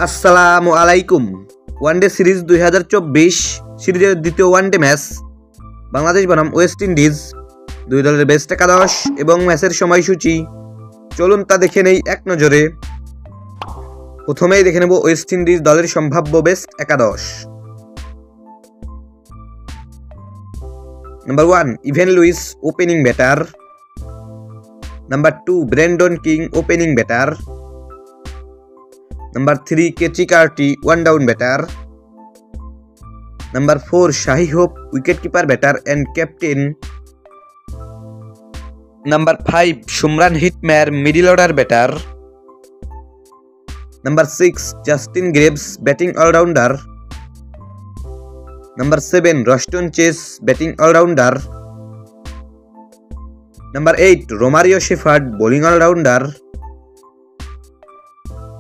আসসালামু আলাইকুম। One day series 2024 সিরিজের দ্বিতীয় ওয়ানডে ম্যাচ বাংলাদেশ বনাম ওয়েস্ট ইন্ডিজ, দুই দলের বেস্ট একাদশ এবং ম্যাচের সময়সূচি চলুন তা দেখে নেই এক নজরে। প্রথমেই দেখে নেব ওয়েস্ট ইন্ডিজ দলের সম্ভাব্য বেস্ট একাদশ। Number 1 Evin Lewis opening batter. Number 2 Brandon King opening batter. Number 3 Kechi Carty one down batter. Number 4 Shahi Hope wicketkeeper batter and captain. Number 5 Shumran Hitmar middle order batter. Number 6 Justin Graves batting all-rounder. Number 7 Roston Chase batting all-rounder. Number 8 Romario Shepherd bowling all-rounder.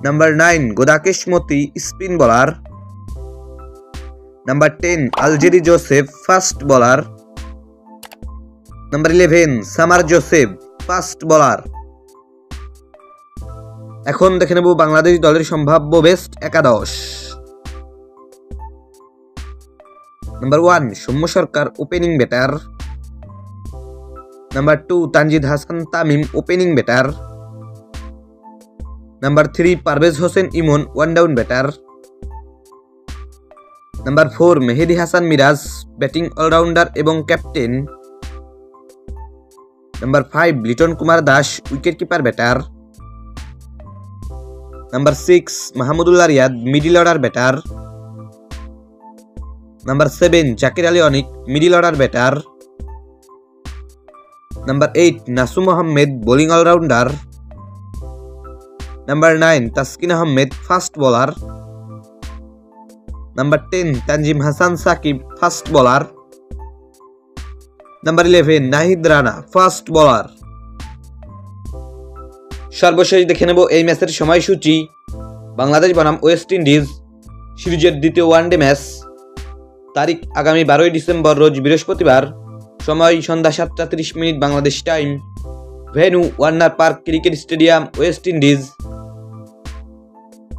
Number 9 Godakesh Moti spin bowler. Number 10 Algeri Joseph fast bowler. Number 11 Samar Joseph fast bowler. এখন দেখে নেব বাংলাদেশ দলের সম্ভাব্য best একাদশ। Number 1 Soumya Sarkar opening batter. Number 2 Tanzid Hasan Tamim opening batter. Number 3 Parvez Hossain Emon one down batter. Number 4 Mehidy Hasan Miraz batting allrounder এবং captain. Number 5 Litton Kumar Das wicket keeper batter. Number 6 Mahmudullah Riyad middle order batter. Number 7 Jaker Ali Anik middle order batter. Number 8 Nasum Ahmed bowling allrounder. Number 9 Taskin Ahmed fast bowler. Number 10 Tanjim Hassan Sakib fast bowler. Number 11 Nahid Rana fast bowler. সর্বশেষ দেখে নেব এই ম্যাচের সময়সূচি। বাংলাদেশ বনাম West Indies সিরিজের দ্বিতীয় one day match, তারিখ আগামী 12 ডিসেম্বর রোজ বৃহস্পতিবার, সময় সন্ধ্যা 7টা 30 minute Bangladesh time, venue Warner park cricket stadium, West Indies.